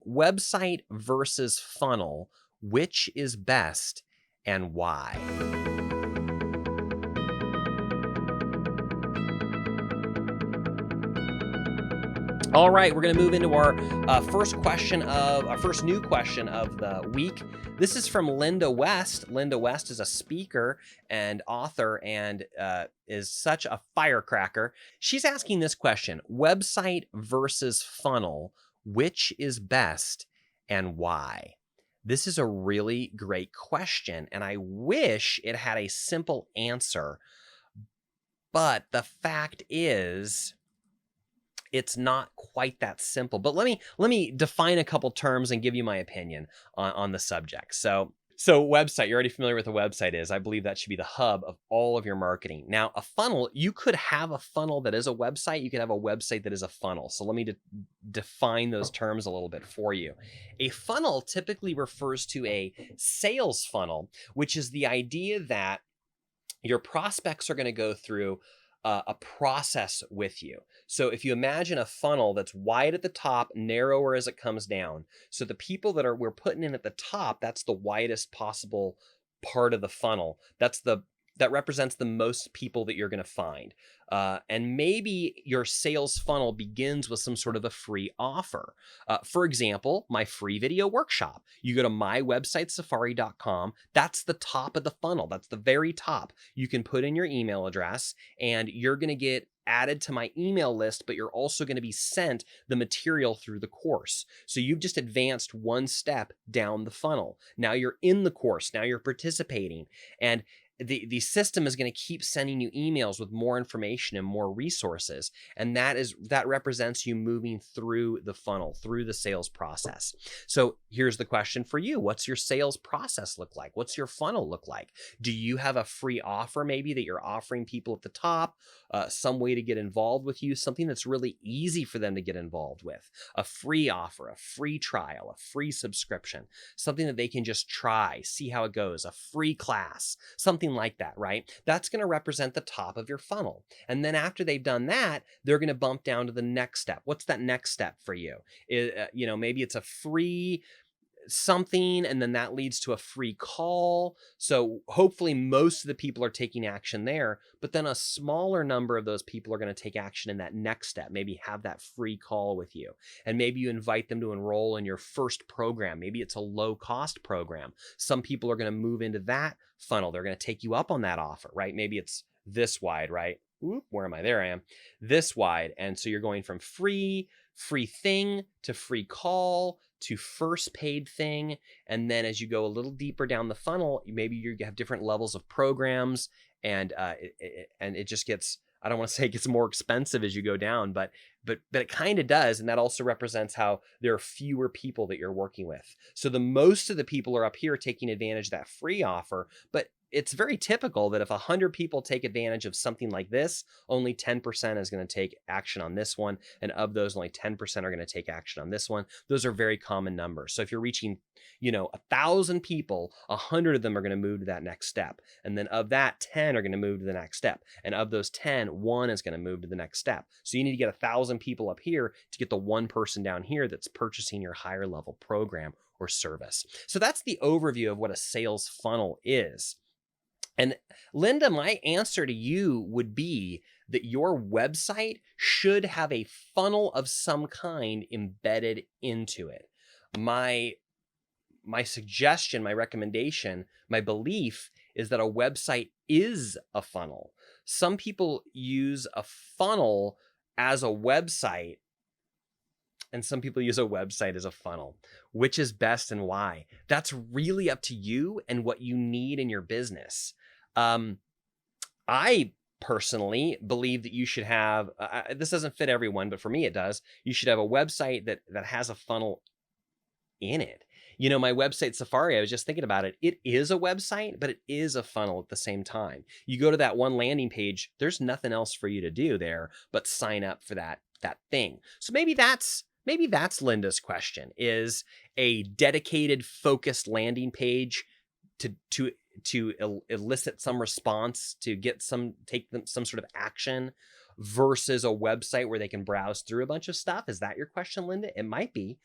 website versus funnel, which is best and why? All right, we're going to move into our first new question of the week. This is from Lynda West. Lynda West is a speaker and author and is such a firecracker. She's asking this question: website versus funnel, which is best and why? This is a really great question, and I wish it had a simple answer. But the fact is, it's not quite that simple. But let me define a couple terms and give you my opinion on the subject. So website, you're already familiar with what a website is. I believe that should be the hub of all of your marketing. Now, a funnel, you could have a funnel that is a website. You could have a website that is a funnel. So let me define those terms a little bit for you. A funnel typically refers to a sales funnel, which is the idea that your prospects are going to go through a process with you. So if you imagine a funnel that's wide at the top, narrower as it comes down. So the people that we're putting in at the top, that's the widest possible part of the funnel. That represents the most people that you're going to find. And maybe your sales funnel begins with some sort of a free offer. For example, my free video workshop. You go to mywebsitesafari.com. That's the top of the funnel. That's the very top. You can put in your email address and you're going to get added to my email list, but you're also going to be sent the material through the course. So you've just advanced one step down the funnel. Now you're in the course. Now you're participating. And the system is going to keep sending you emails with more information and more resources. And that represents you moving through the funnel, through the sales process. So here's the question for you. What's your sales process look like? What's your funnel look like? Do you have a free offer maybe that you're offering people at the top? Some way to get involved with you, something that's really easy for them to get involved with. A free offer, a free trial, a free subscription, something that they can just try, see how it goes, a free class, something like that, right? That's going to represent the top of your funnel. And then after they've done that, they're going to bump down to the next step. What's that next step for you? Maybe it's a free something, and then that leads to a free call. So hopefully most of the people are taking action there, but then a smaller number of those people are going to take action in that next step, maybe have that free call with you. And maybe you invite them to enroll in your first program. Maybe it's a low cost program. Some people are going to move into that funnel. They're going to take you up on that offer, right? Maybe it's this wide, right? Oop, where am I? There I am. This wide. And so you're going from free thing to free call to first paid thing. And then as you go a little deeper down the funnel, maybe you have different levels of programs, and it just gets, I don't want to say it gets more expensive as you go down, but it kind of does. And that also represents how there are fewer people that you're working with. So the most of the people are up here taking advantage of that free offer, but it's very typical that if 100 people take advantage of something like this, only 10% is going to take action on this one. And of those, only 10% are going to take action on this one. Those are very common numbers. So if you're reaching, 1,000 people, 100 of them are going to move to that next step. And then of that, 10 are going to move to the next step. And of those 10, 1 is going to move to the next step. So you need to get 1,000 people up here to get the one person down here that's purchasing your higher level program or service. So that's the overview of what a sales funnel is. And Lynda, my answer to you would be that your website should have a funnel of some kind embedded into it. My suggestion, my recommendation, my belief is that a website is a funnel. Some people use a funnel as a website, and some people use a website as a funnel. Which is best and why? That's really up to you and what you need in your business. I personally believe that you should have, this doesn't fit everyone, but for me it does. You should have a website that has a funnel in it. My website Safari, I was just thinking about it. It is a website, but it is a funnel at the same time. You go to that one landing page, there's nothing else for you to do there but sign up for that thing. So maybe that's Lynda's question, is a dedicated, focused landing page to elicit some response, to take them some sort of action, versus a website where they can browse through a bunch of stuff. Is that your question, Lynda? It might be.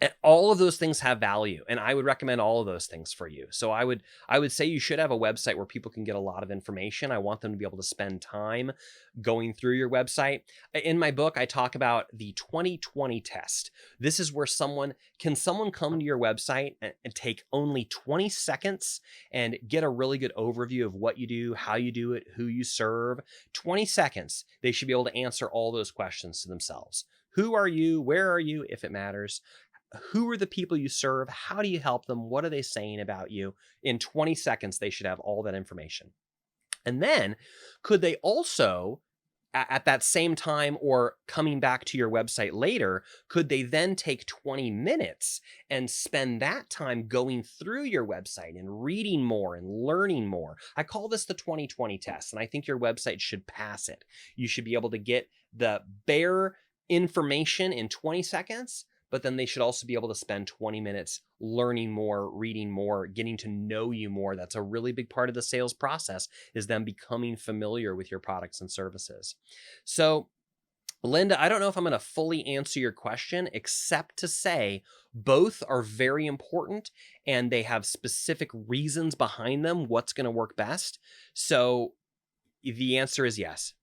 And all of those things have value, and I would recommend all of those things for you. So I would say you should have a website where people can get a lot of information. I want them to be able to spend time going through your website. In my book, I talk about the 2020 test. This is where someone come to your website and take only 20 seconds and get a really good overview of what you do, how you do it, who you serve. 20 seconds. They should be able to answer all those questions to themselves. Who are you? Where are you, if it matters? Who are the people you serve? How do you help them? What are they saying about you? In 20 seconds, they should have all that information. And then could they also, at that same time or coming back to your website later, could they then take 20 minutes and spend that time going through your website and reading more and learning more? I call this the 2020 test, and I think your website should pass it. You should be able to get the bare information in 20 seconds, but then they should also be able to spend 20 minutes learning more, reading more, getting to know you more. That's a really big part of the sales process, is them becoming familiar with your products and services. So, Lynda, I don't know if I'm going to fully answer your question, except to say both are very important and they have specific reasons behind them, what's going to work best. So the answer is yes.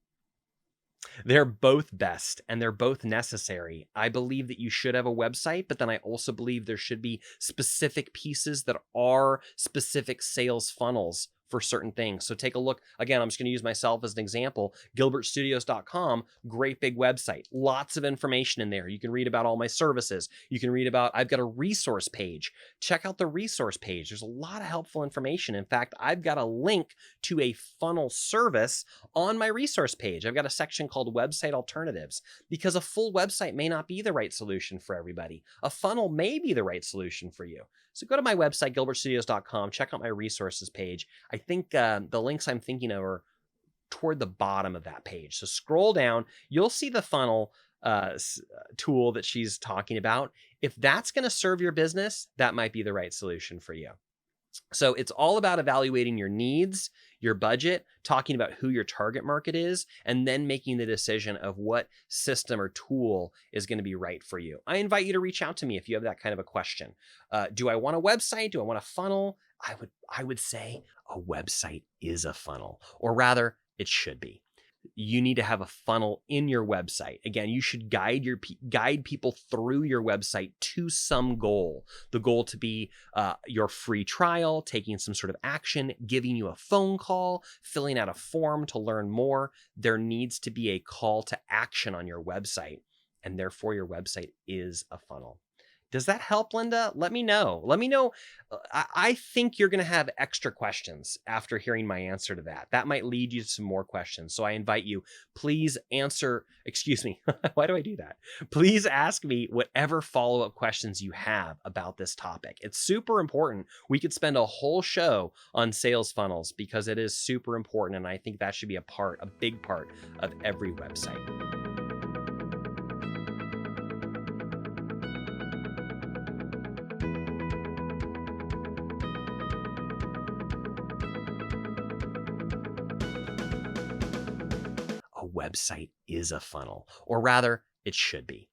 They're both best and they're both necessary. I believe that you should have a website, but then I also believe there should be specific pieces that are specific sales funnels for certain things. So take a look. Again, I'm just going to use myself as an example. gilbertstudios.com, great big website. Lots of information in there. You can read about all my services. You can read about, I've got a resource page. Check out the resource page. There's a lot of helpful information. In fact, I've got a link to a funnel service on my resource page. I've got a section called Website Alternatives, because a full website may not be the right solution for everybody. A funnel may be the right solution for you. So go to my website, gilbertstudios.com, check out my resources page. I think the links I'm thinking of are toward the bottom of that page. So scroll down, you'll see the funnel tool that she's talking about. If that's going to serve your business, that might be the right solution for you. So it's all about evaluating your needs, your budget, talking about who your target market is, and then making the decision of what system or tool is going to be right for you. I invite you to reach out to me if you have that kind of a question. Do I want a website? Do I want a funnel? I would say a website is a funnel, or rather, it should be. You need to have a funnel in your website. Again, you should guide people through your website to some goal. The goal to be your free trial, taking some sort of action, giving you a phone call, filling out a form to learn more. There needs to be a call to action on your website, and therefore your website is a funnel. Does that help, Lynda? Let me know. Let me know. I think you're going to have extra questions after hearing my answer to that. That might lead you to some more questions. So I invite you, please answer, excuse me, why do I do that? Please ask me whatever follow-up questions you have about this topic. It's super important. We could spend a whole show on sales funnels because it is super important. And I think that should be a big part of every website. A website is a funnel, or rather, it should be.